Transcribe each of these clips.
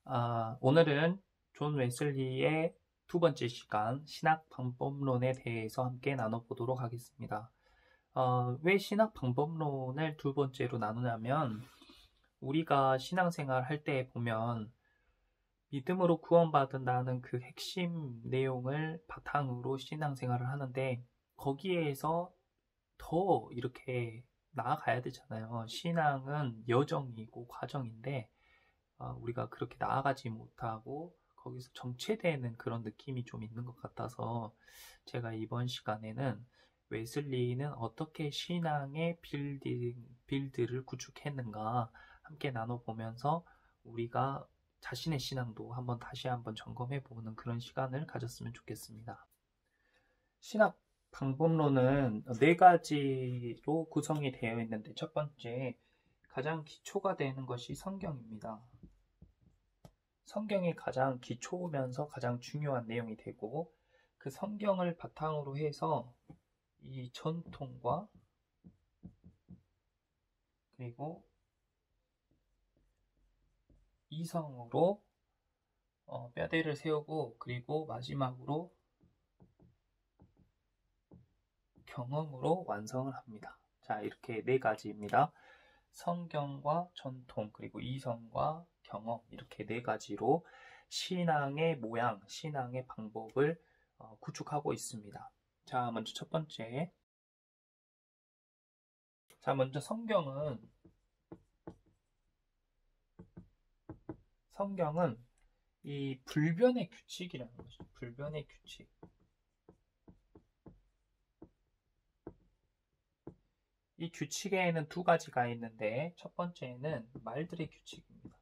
오늘은 존 웨슬리의 두 번째 시간 신학 방법론에 대해서 함께 나눠보도록 하겠습니다. 왜 신학 방법론을 두 번째로 나누냐면 우리가 신앙생활 할 때 보면 믿음으로 구원받은다는 그 핵심 내용을 바탕으로 신앙생활을 하는데 거기에서 더 이렇게 나아가야 되잖아요. 신앙은 여정이고 과정인데 우리가 그렇게 나아가지 못하고 거기서 정체되는 그런 느낌이 좀 있는 것 같아서 제가 이번 시간에는 웨슬리는 어떻게 신앙의 빌드를 구축했는가 함께 나눠보면서 우리가 자신의 신앙도 다시 한번 점검해보는 그런 시간을 가졌으면 좋겠습니다. 신학 방법론은 네 가지로 구성이 되어 있는데 첫 번째, 가장 기초가 되는 것이 성경입니다. 성경이 가장 기초면서 가장 중요한 내용이 되고 그 성경을 바탕으로 해서 이 전통과 그리고 이성으로 뼈대를 세우고 그리고 마지막으로 경험으로 완성을 합니다. 자, 이렇게 네 가지입니다. 성경과 전통 그리고 이성과 경험 이렇게 네 가지로 신앙의 모양, 신앙의 방법을 구축하고 있습니다. 자, 먼저 첫 번째. 자, 먼저 성경은 이 불변의 규칙이라는 것이죠. 불변의 규칙. 이 규칙에는 두 가지가 있는데 첫 번째는 말들의 규칙입니다.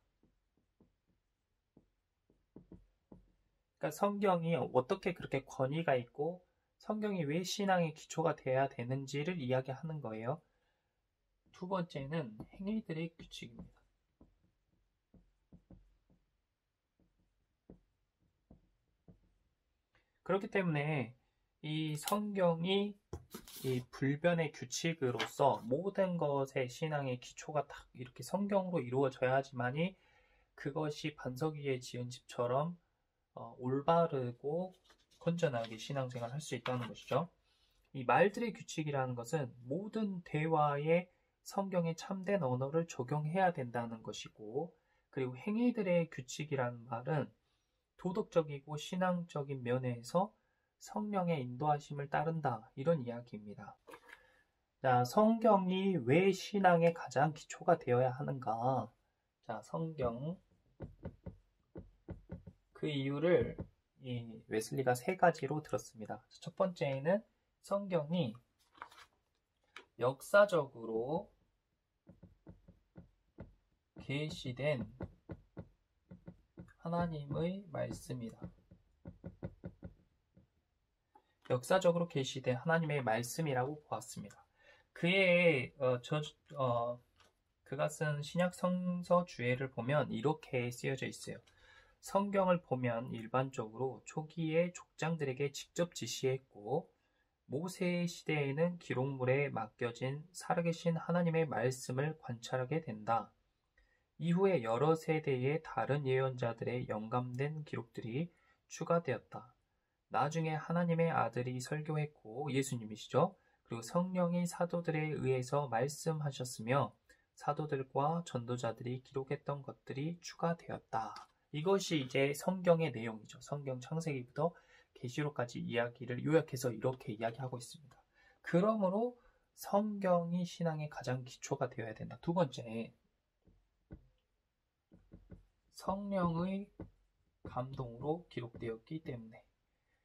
그러니까 성경이 어떻게 그렇게 권위가 있고 성경이 왜 신앙의 기초가 돼야 되는지를 이야기하는 거예요. 두 번째는 행위들의 규칙입니다. 그렇기 때문에 이 성경이 이 불변의 규칙으로서 모든 것의 신앙의 기초가 딱 이렇게 성경으로 이루어져야지만이 그것이 반석 위에 지은 집처럼 올바르고 건전하게 신앙생활을 할 수 있다는 것이죠. 이 말들의 규칙이라는 것은 모든 대화에 성경의 참된 언어를 적용해야 된다는 것이고, 그리고 행위들의 규칙이라는 말은 도덕적이고 신앙적인 면에서 성령의 인도하심을 따른다, 이런 이야기입니다. 자, 성경이 왜 신앙의 가장 기초가 되어야 하는가? 자, 성경 그 이유를 이 웨슬리가 세 가지로 들었습니다. 첫 번째는 성경이 역사적으로 계시된 하나님의 말씀이다. 역사적으로 계시된 하나님의 말씀이라고 보았습니다. 그가 쓴 신약 성서 주해를 보면 이렇게 쓰여져 있어요. 성경을 보면 일반적으로 초기의 족장들에게 직접 지시했고 모세 시대에는 기록물에 맡겨진 살아계신 하나님의 말씀을 관찰하게 된다. 이후에 여러 세대의 다른 예언자들의 영감된 기록들이 추가되었다. 나중에 하나님의 아들이 설교했고 예수님이시죠. 그리고 성령이 사도들에 의해서 말씀하셨으며 사도들과 전도자들이 기록했던 것들이 추가되었다. 이것이 이제 성경의 내용이죠. 성경 창세기부터 계시록까지 이야기를 요약해서 이렇게 이야기하고 있습니다. 그러므로 성경이 신앙의 가장 기초가 되어야 된다. 두 번째, 성령의 감동으로 기록되었기 때문에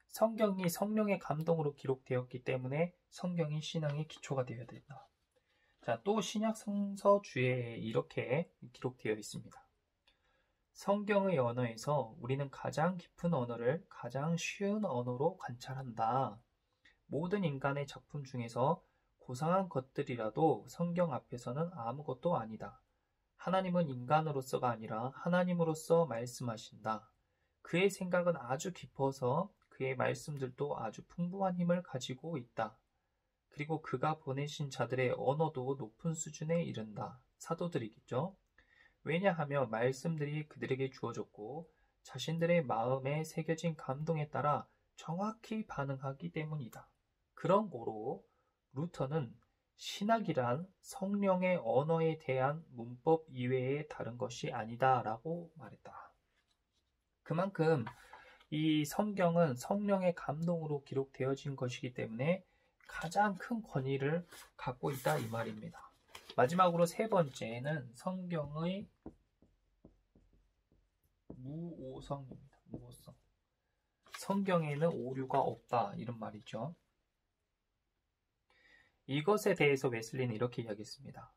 성경이 성령의 감동으로 기록되었기 때문에 성경이 신앙의 기초가 되어야 된다. 자, 또 신약 성서 주에 이렇게 기록되어 있습니다. 성경의 언어에서 우리는 가장 깊은 언어를 가장 쉬운 언어로 관찰한다. 모든 인간의 작품 중에서 고상한 것들이라도 성경 앞에서는 아무것도 아니다. 하나님은 인간으로서가 아니라 하나님으로서 말씀하신다. 그의 생각은 아주 깊어서 그의 말씀들도 아주 풍부한 힘을 가지고 있다. 그리고 그가 보내신 자들의 언어도 높은 수준에 이른다. 사도들이겠죠. 왜냐하면 말씀들이 그들에게 주어졌고 자신들의 마음에 새겨진 감동에 따라 정확히 반응하기 때문이다. 그런 고로 루터는 신학이란 성령의 언어에 대한 문법 이외의 다른 것이 아니다 라고 말했다. 그만큼 이 성경은 성령의 감동으로 기록되어진 것이기 때문에 가장 큰 권위를 갖고 있다 이 말입니다. 마지막으로 세 번째는 성경의 무오성입니다. 무오성. 성경에는 오류가 없다 이런 말이죠. 이것에 대해서 웨슬리는 이렇게 이야기했습니다.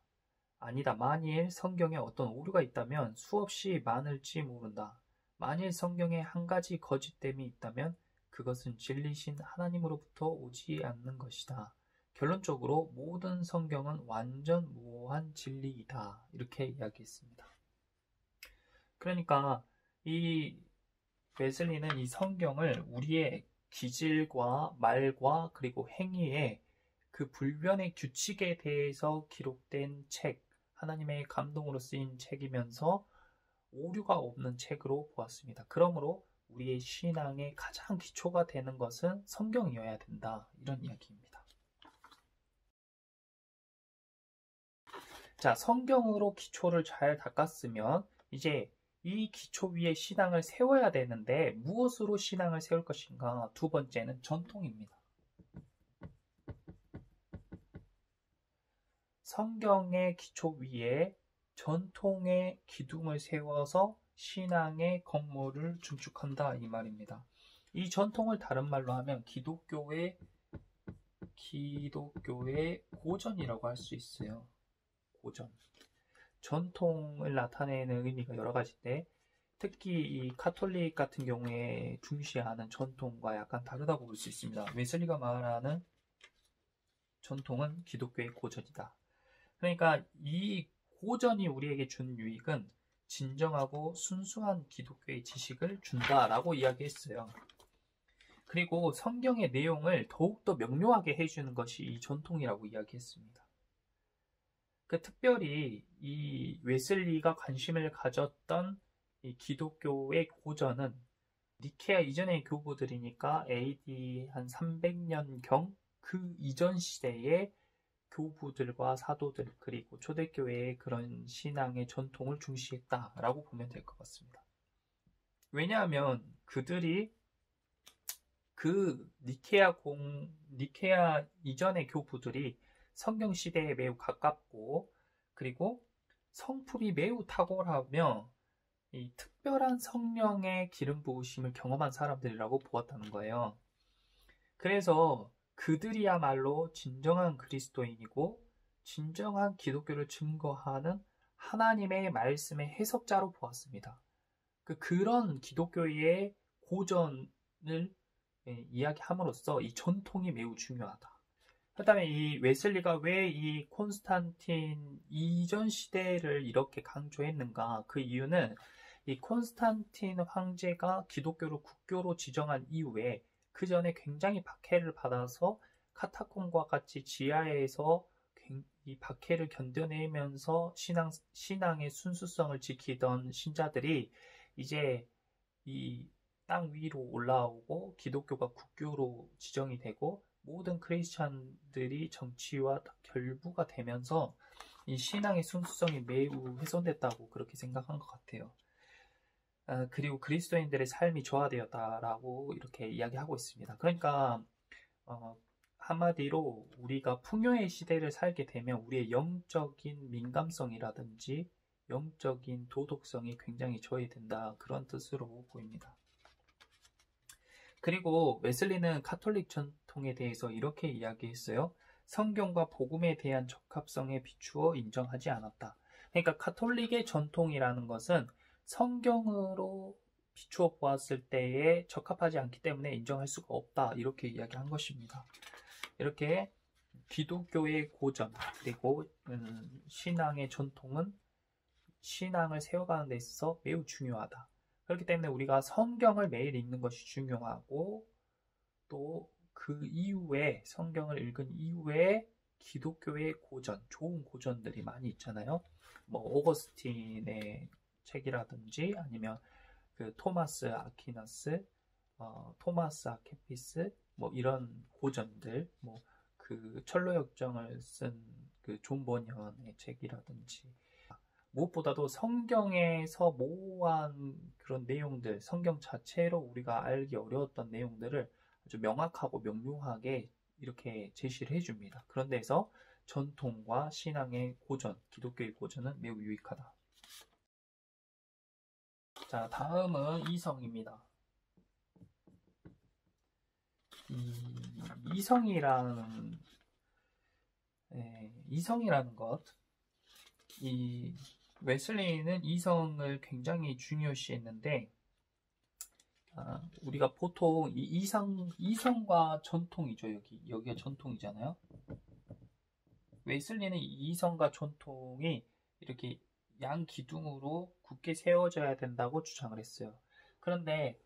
아니다. 만일 성경에 어떤 오류가 있다면 수없이 많을지 모른다. 만일 성경에 한 가지 거짓됨이 있다면 그것은 진리신 하나님으로부터 오지 않는 것이다. 결론적으로 모든 성경은 완전 무오한 진리이다. 이렇게 이야기했습니다. 그러니까 이 웨슬리는 이 성경을 우리의 기질과 말과 그리고 행위에 그 불변의 규칙에 대해서 기록된 책, 하나님의 감동으로 쓰인 책이면서 오류가 없는 책으로 보았습니다. 그러므로 우리의 신앙의 가장 기초가 되는 것은 성경이어야 된다. 이런 이야기입니다. 자, 성경으로 기초를 잘 닦았으면 이제 이 기초 위에 신앙을 세워야 되는데 무엇으로 신앙을 세울 것인가? 두 번째는 전통입니다. 성경의 기초 위에 전통의 기둥을 세워서 신앙의 건물을 증축한다 이 말입니다. 이 전통을 다른 말로 하면 기독교의 고전이라고 할 수 있어요. 고전. 전통을 나타내는 의미가 여러 가지인데 특히 이 카톨릭 같은 경우에 중시하는 전통과 약간 다르다고 볼 수 있습니다. 웨슬리가 말하는 전통은 기독교의 고전이다. 그러니까 이 고전이 우리에게 준 유익은 진정하고 순수한 기독교의 지식을 준다라고 이야기했어요. 그리고 성경의 내용을 더욱더 명료하게 해주는 것이 이 전통이라고 이야기했습니다. 특별히 이 웨슬리가 관심을 가졌던 이 기독교의 고전은 니케아 이전의 교부들이니까 AD 한 300년경 그 이전 시대의 교부들과 사도들 그리고 초대교회의 그런 신앙의 전통을 중시했다라고 보면 될 것 같습니다. 왜냐하면 그들이 그 니케아 이전의 교부들이 성경 시대에 매우 가깝고 그리고 성품이 매우 탁월하며 이 특별한 성령의 기름 부으심을 경험한 사람들이라고 보았다는 거예요. 그래서 그들이야말로 진정한 그리스도인이고 진정한 기독교를 증거하는 하나님의 말씀의 해석자로 보았습니다. 그런 기독교의 고전을 이야기함으로써 이 전통이 매우 중요하다. 그다음에 이 웨슬리가 왜 이 콘스탄틴 이전 시대를 이렇게 강조했는가? 그 이유는 이 콘스탄틴 황제가 기독교를 국교로 지정한 이후에 그 전에 굉장히 박해를 받아서 카타콤과 같이 지하에서 이 박해를 견뎌내면서 신앙의 순수성을 지키던 신자들이 이제 이 땅 위로 올라오고 기독교가 국교로 지정이 되고 모든 크리스찬들이 정치와 결부가 되면서 이 신앙의 순수성이 매우 훼손됐다고 그렇게 생각한 것 같아요. 그리고 그리스도인들의 삶이 저하되었다라고 이렇게 이야기하고 있습니다. 그러니까 한마디로 우리가 풍요의 시대를 살게 되면 우리의 영적인 민감성이라든지 영적인 도덕성이 굉장히 저해된다 그런 뜻으로 보입니다. 그리고 웨슬리는 카톨릭 전통에 대해서 이렇게 이야기했어요. 성경과 복음에 대한 적합성에 비추어 인정하지 않았다. 그러니까 카톨릭의 전통이라는 것은 성경으로 비추어 보았을 때에 적합하지 않기 때문에 인정할 수가 없다. 이렇게 이야기한 것입니다. 이렇게 기독교의 고전 그리고 신앙의 전통은 신앙을 세워가는 데 있어서 매우 중요하다. 그렇기 때문에 우리가 성경을 매일 읽는 것이 중요하고 또 그 이후에 성경을 읽은 이후에 기독교의 고전, 좋은 고전들이 많이 있잖아요. 뭐 오거스틴의 책이라든지 아니면 그 토마스 아퀴나스, 토마스 아케피스 뭐 이런 고전들, 뭐 그 철로역정을 쓴 그 존 버니언의 책이라든지, 무엇보다도 성경에서 모호한 그런 내용들, 성경 자체로 우리가 알기 어려웠던 내용들을 아주 명확하고 명료하게 이렇게 제시를 해줍니다. 그런 데서 전통과 신앙의 고전, 기독교의 고전은 매우 유익하다. 자, 다음은 이성입니다. 이성이라는 것, 이 웨슬리는 이성을 굉장히 중요시했는데, 우리가 보통 이 이성과 전통이죠. 여기가 전통이잖아요. 웨슬리는 이성과 전통이 이렇게 양 기둥으로 굳게 세워져야 된다고 주장을 했어요. 그런데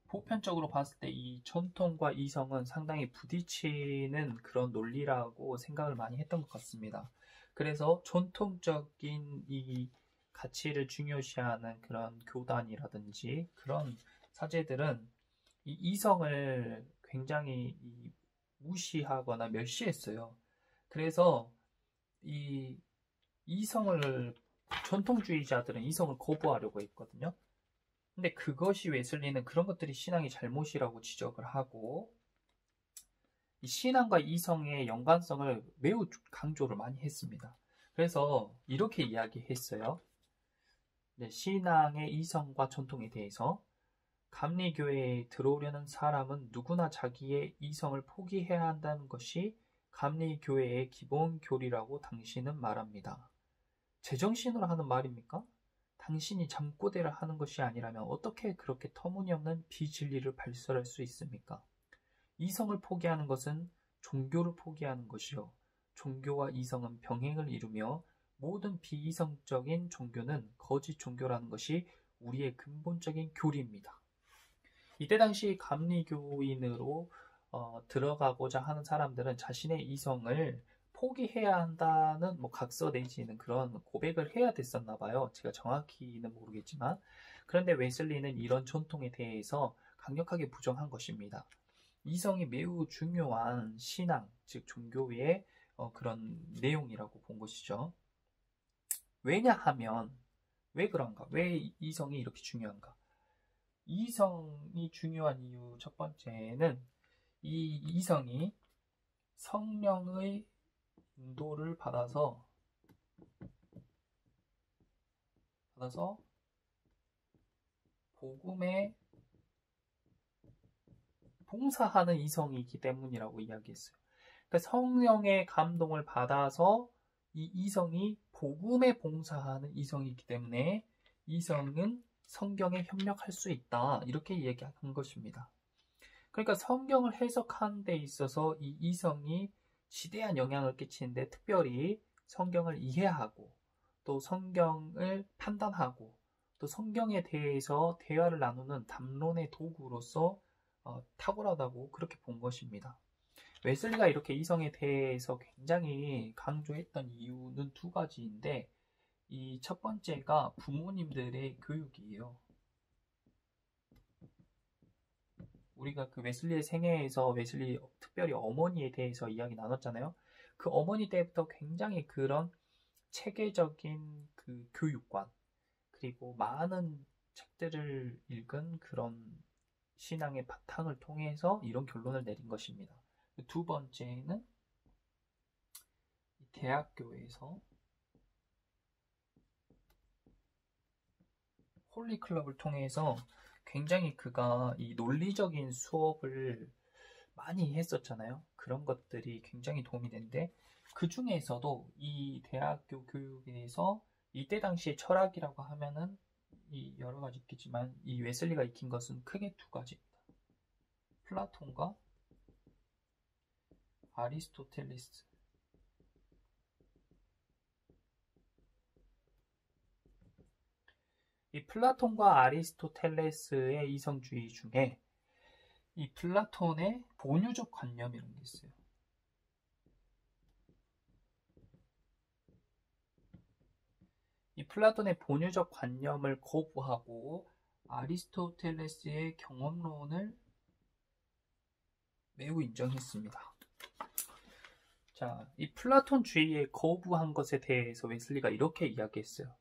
보편적으로 봤을 때 이 전통과 이성은 상당히 부딪히는 그런 논리라고 생각을 많이 했던 것 같습니다. 그래서 전통적인 이 가치를 중요시하는 그런 교단이라든지 그런 사제들은 이 이성을 굉장히 무시하거나 멸시했어요. 그래서 이 전통주의자들은 이성을 거부하려고 했거든요. 근데 그것이 웨슬리는 그런 것들이 신앙의 잘못이라고 지적을 하고, 이 신앙과 이성의 연관성을 매우 강조를 많이 했습니다. 그래서 이렇게 이야기했어요. 신앙의 이성과 전통에 대해서, 감리교회에 들어오려는 사람은 누구나 자기의 이성을 포기해야 한다는 것이 감리교회의 기본 교리라고 당신은 말합니다. 제정신으로 하는 말입니까? 당신이 잠꼬대를 하는 것이 아니라면 어떻게 그렇게 터무니없는 비진리를 발설할 수 있습니까? 이성을 포기하는 것은 종교를 포기하는 것이요. 종교와 이성은 병행을 이루며 모든 비이성적인 종교는 거짓 종교라는 것이 우리의 근본적인 교리입니다. 이때 당시 감리교인으로 들어가고자 하는 사람들은 자신의 이성을 포기해야 한다는 각서 내지는 그런 고백을 해야 됐었나 봐요. 제가 정확히는 모르겠지만, 그런데 웨슬리는 이런 전통에 대해서 강력하게 부정한 것입니다. 이성이 매우 중요한 신앙, 즉 종교의 그런 내용이라고 본 것이죠. 왜냐하면 왜 그런가? 왜 이성이 이렇게 중요한가? 이성이 중요한 이유 첫 번째는 이 이성이 성령의 인도를 받아서 복음에 봉사하는 이성이기 때문이라고 이야기했어요. 그러니까 성령의 감동을 받아서 이 이성이 복음에 봉사하는 이성이기 때문에 이성은 성경에 협력할 수 있다, 이렇게 얘기한 것입니다. 그러니까 성경을 해석하는 데 있어서 이 이성이 지대한 영향을 끼치는데, 특별히 성경을 이해하고 또 성경을 판단하고 또 성경에 대해서 대화를 나누는 담론의 도구로서 탁월하다고 그렇게 본 것입니다. 웨슬리가 이렇게 이성에 대해서 굉장히 강조했던 이유는 두 가지인데, 이 첫 번째가 부모님들의 교육이에요. 우리가 그 웨슬리의 생애에서 웨슬리 특별히 어머니에 대해서 이야기 나눴잖아요. 그 어머니 때부터 굉장히 그런 체계적인 그 교육관, 그리고 많은 책들을 읽은 그런 신앙의 바탕을 통해서 이런 결론을 내린 것입니다. 두 번째는 대학교에서 홀리클럽을 통해서 굉장히 그가 이 논리적인 수업을 많이 했었잖아요. 그런 것들이 굉장히 도움이 되는데, 그 중에서도 이 대학교 교육에서 이때 당시의 철학이라고 하면은 이 여러 가지 있겠지만, 이 웨슬리가 익힌 것은 크게 두 가지입니다. 플라톤과 아리스토텔레스. 이 플라톤과 아리스토텔레스의 이성주의 중에 이 플라톤의 본유적 관념이라는 게 있어요. 이 플라톤의 본유적 관념을 거부하고 아리스토텔레스의 경험론을 매우 인정했습니다. 자, 이 플라톤주의에 거부한 것에 대해서 웨슬리가 이렇게 이야기했어요.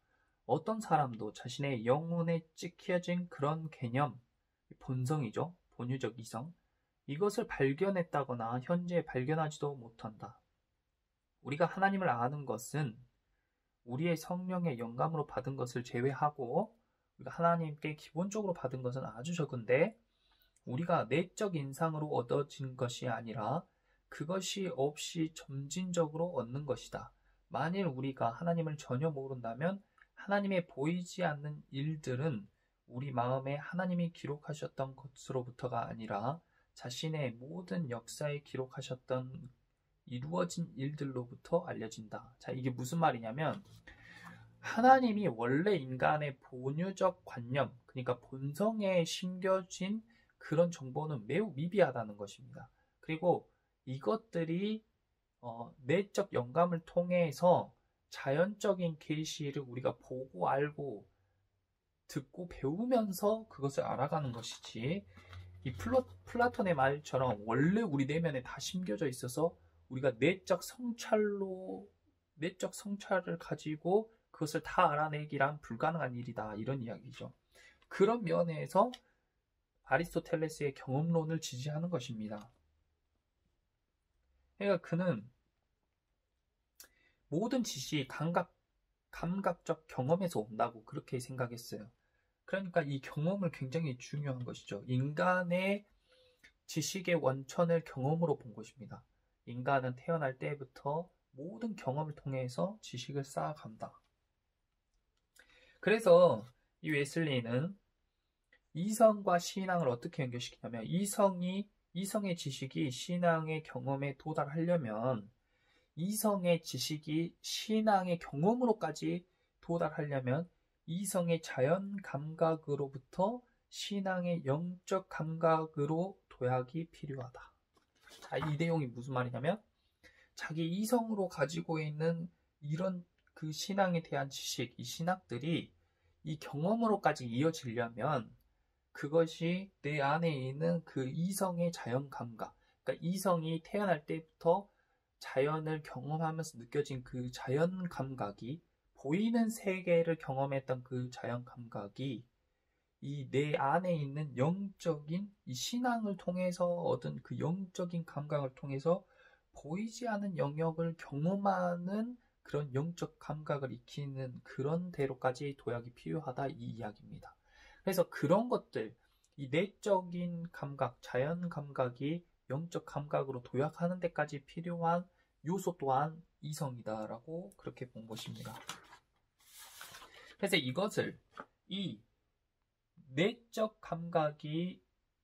어떤 사람도 자신의 영혼에 찍혀진 그런 개념, 본성이죠. 본유적 이성. 이것을 발견했다거나 현재 발견하지도 못한다. 우리가 하나님을 아는 것은 우리의 성령의 영감으로 받은 것을 제외하고 우리가 하나님께 기본적으로 받은 것은 아주 적은데 우리가 내적 인상으로 얻어진 것이 아니라 그것이 없이 점진적으로 얻는 것이다. 만일 우리가 하나님을 전혀 모른다면 하나님의 보이지 않는 일들은 우리 마음에 하나님이 기록하셨던 것으로부터가 아니라 자신의 모든 역사에 기록하셨던 이루어진 일들로부터 알려진다. 자, 이게 무슨 말이냐면 하나님이 원래 인간의 본유적 관념, 그러니까 본성에 심겨진 그런 정보는 매우 미비하다는 것입니다. 그리고 이것들이 내적 영감을 통해서 자연적인 계시를 우리가 보고 알고 듣고 배우면서 그것을 알아가는 것이지 이 플라톤의 말처럼 원래 우리 내면에 다 심겨져 있어서 우리가 내적 성찰을 가지고 그것을 다 알아내기란 불가능한 일이다. 이런 이야기죠. 그런 면에서 아리스토텔레스의 경험론을 지지하는 것입니다. 그러니까 그는 모든 지식이 감각적 경험에서 온다고 그렇게 생각했어요. 그러니까 이 경험을 굉장히 중요한 것이죠. 인간의 지식의 원천을 경험으로 본 것입니다. 인간은 태어날 때부터 모든 경험을 통해서 지식을 쌓아간다. 그래서 이 웨슬리는 이성과 신앙을 어떻게 연결시키냐면 이성의 지식이 신앙의 경험에 도달하려면 이성의 지식이 신앙의 경험으로까지 도달하려면 이성의 자연 감각으로부터 신앙의 영적 감각으로 도약이 필요하다. 자, 이 내용이 무슨 말이냐면 자기 이성으로 가지고 있는 이런 그 신앙에 대한 지식, 이 신학들이 이 경험으로까지 이어지려면 그것이 내 안에 있는 그 이성의 자연 감각, 그러니까 이성이 태어날 때부터 자연을 경험하면서 느껴진 그 자연 감각이 보이는 세계를 경험했던 그 자연 감각이 이 내 안에 있는 영적인 이 신앙을 통해서 얻은 그 영적인 감각을 통해서 보이지 않는 영역을 경험하는 그런 영적 감각을 익히는 그런 대로까지 도약이 필요하다 이 이야기입니다. 그래서 그런 것들, 이 내적인 감각, 자연 감각이 영적 감각으로 도약하는 데까지 필요한 요소 또한 이성이다라고 그렇게 본 것입니다. 그래서 이것을 이 내적 감각이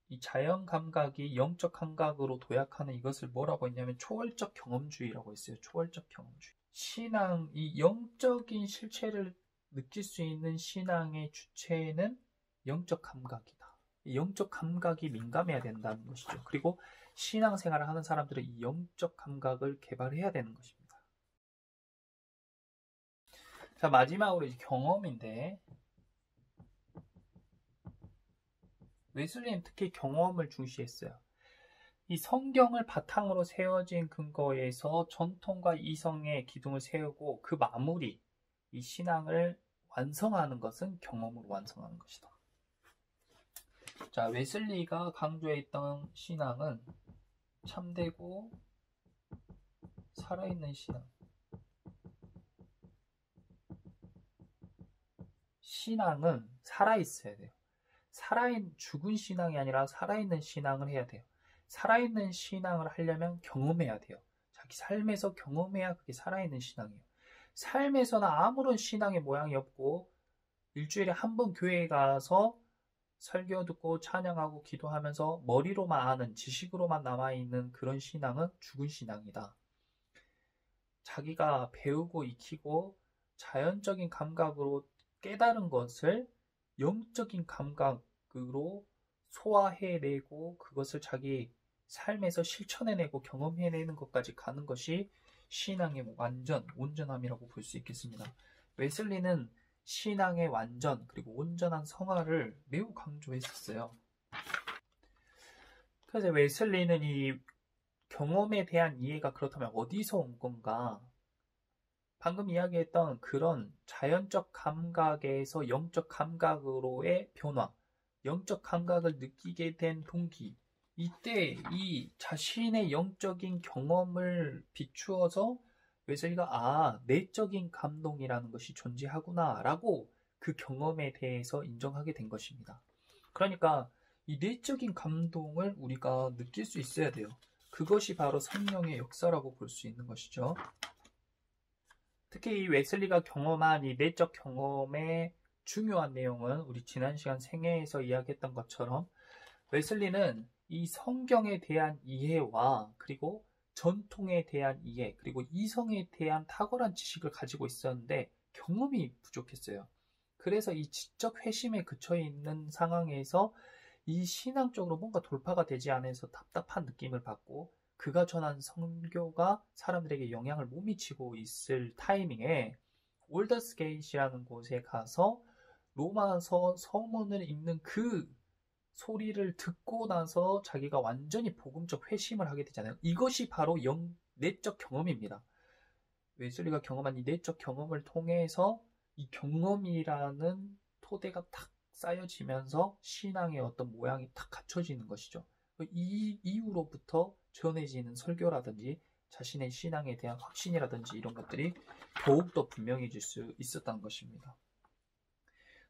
이 자연 감각이 영적 감각으로 도약하는 이것을 뭐라고 했냐면 초월적 경험주의라고 했어요. 초월적 경험주의. 신앙, 이 영적인 실체를 느낄 수 있는 신앙의 주체는 영적 감각이다. 이 영적 감각이 민감해야 된다는 것이죠. 그리고 신앙생활을 하는 사람들은 이 영적 감각을 개발해야 되는 것입니다. 자, 마지막으로 이제 경험인데 웨슬리는 특히 경험을 중시했어요. 이 성경을 바탕으로 세워진 근거에서 전통과 이성의 기둥을 세우고 그 마무리, 이 신앙을 완성하는 것은 경험으로 완성하는 것이다. 자, 웨슬리가 강조했던 신앙은 참되고 살아있는 신앙. 신앙은 살아있어야 돼요. 죽은 신앙이 아니라 살아있는 신앙을 해야 돼요. 살아있는 신앙을 하려면 경험해야 돼요. 자기 삶에서 경험해야 그게 살아있는 신앙이에요. 삶에서는 아무런 신앙의 모양이 없고 일주일에 한 번 교회에 가서 설교 듣고 찬양하고 기도하면서 머리로만 아는 지식으로만 남아있는 그런 신앙은 죽은 신앙이다. 자기가 배우고 익히고 자연적인 감각으로 깨달은 것을 영적인 감각으로 소화해내고 그것을 자기 삶에서 실천해내고 경험해내는 것까지 가는 것이 신앙의 온전함이라고 볼 수 있겠습니다. 웨슬리는 신앙의 완전 그리고 온전한 성화를 매우 강조했었어요. 그래서 웨슬리는 이 경험에 대한 이해가 그렇다면 어디서 온 건가? 방금 이야기했던 그런 자연적 감각에서 영적 감각으로의 변화, 영적 감각을 느끼게 된 동기, 이때 이 자신의 영적인 경험을 비추어서 웨슬리가 내적인 감동이라는 것이 존재하구나 라고 그 경험에 대해서 인정하게 된 것입니다. 그러니까 이 내적인 감동을 우리가 느낄 수 있어야 돼요. 그것이 바로 성령의 역사라고 볼 수 있는 것이죠. 특히 이 웨슬리가 경험한 이 내적 경험의 중요한 내용은 우리 지난 시간 생애에서 이야기했던 것처럼 웨슬리는 이 성경에 대한 이해와 그리고 전통에 대한 이해 그리고 이성에 대한 탁월한 지식을 가지고 있었는데 경험이 부족했어요. 그래서 이 지적 회심에 그쳐 있는 상황에서 이 신앙적으로 뭔가 돌파가 되지 않아서 답답한 느낌을 받고 그가 전한 선교가 사람들에게 영향을 못 미치고 있을 타이밍에 올더스게이트라는 곳에 가서 로마서 서문을 읽는 그 소리를 듣고 나서 자기가 완전히 복음적 회심을 하게 되잖아요. 이것이 바로 내적 경험입니다. 웨슬리가 경험한 이 내적 경험을 통해서 이 경험이라는 토대가 탁 쌓여지면서 신앙의 어떤 모양이 탁 갖춰지는 것이죠. 이 이후로부터 전해지는 설교라든지 자신의 신앙에 대한 확신이라든지 이런 것들이 더욱더 분명해질 수 있었던 것입니다.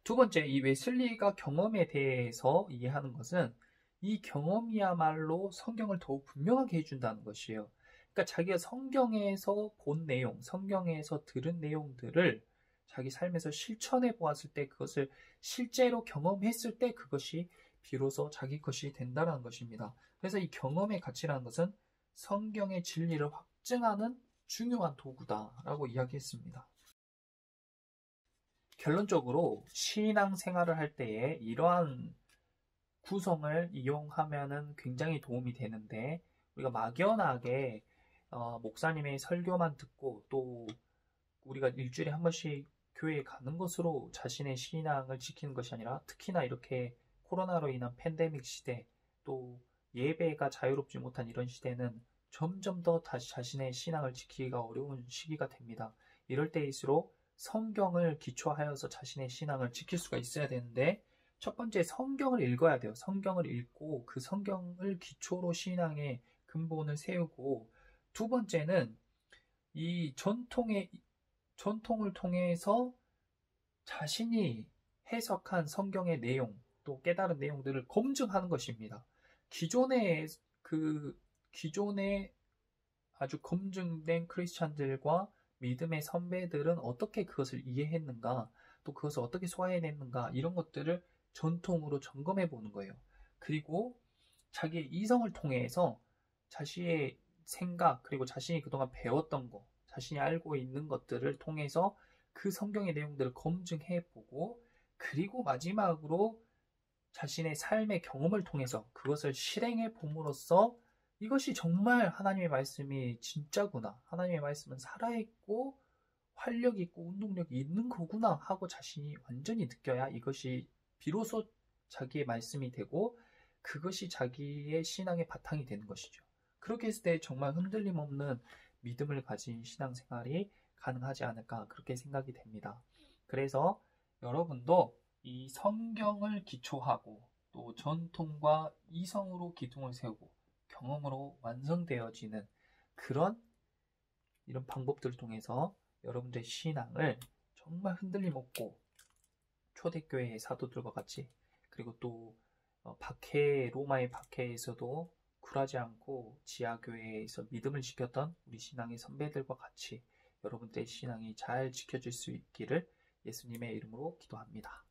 두 번째, 이 웨슬리가 경험에 대해서 이해하는 것은 이 경험이야말로 성경을 더욱 분명하게 해준다는 것이에요. 그러니까 자기가 성경에서 본 내용, 성경에서 들은 내용들을 자기 삶에서 실천해 보았을 때 그것을 실제로 경험했을 때 그것이 비로소 자기 것이 된다는 것입니다. 그래서 이 경험의 가치라는 것은 성경의 진리를 확증하는 중요한 도구다라고 이야기했습니다. 결론적으로 신앙 생활을 할 때에 이러한 구성을 이용하면 굉장히 도움이 되는데 우리가 막연하게 목사님의 설교만 듣고 또 우리가 일주일에 한 번씩 교회에 가는 것으로 자신의 신앙을 지키는 것이 아니라 특히나 이렇게 코로나로 인한 팬데믹 시대 또 예배가 자유롭지 못한 이런 시대는 점점 더 다시 자신의 신앙을 지키기가 어려운 시기가 됩니다. 이럴 때일수록 성경을 기초하여서 자신의 신앙을 지킬 수가 있어야 되는데 첫 번째 성경을 읽어야 돼요. 성경을 읽고 그 성경을 기초로 신앙의 근본을 세우고 두 번째는 이 전통을 통해서 자신이 해석한 성경의 내용 또 깨달은 내용들을 검증하는 것입니다. 기존의 아주 검증된 크리스찬들과 믿음의 선배들은 어떻게 그것을 이해했는가 또 그것을 어떻게 소화해냈는가 이런 것들을 전통으로 점검해 보는 거예요. 그리고 자기의 이성을 통해서 자신의 생각 그리고 자신이 그동안 배웠던 것 자신이 알고 있는 것들을 통해서 그 성경의 내용들을 검증해 보고 그리고 마지막으로 자신의 삶의 경험을 통해서 그것을 실행해 봄으로써 이것이 정말 하나님의 말씀이 진짜구나. 하나님의 말씀은 살아있고 활력 있고 운동력이 있는 거구나 하고 자신이 완전히 느껴야 이것이 비로소 자기의 말씀이 되고 그것이 자기의 신앙의 바탕이 되는 것이죠. 그렇게 했을 때 정말 흔들림 없는 믿음을 가진 신앙생활이 가능하지 않을까 그렇게 생각이 됩니다. 그래서 여러분도 이 성경을 기초하고 또 전통과 이성으로 기둥을 세우고 경험으로 완성되어지는 그런 이런 방법들을 통해서 여러분들의 신앙을 정말 흔들림 없고 초대교회의 사도들과 같이 그리고 또 로마의 박해에서도 굴하지 않고 지하교회에서 믿음을 지켰던 우리 신앙의 선배들과 같이 여러분들의 신앙이 잘 지켜질 수 있기를 예수님의 이름으로 기도합니다.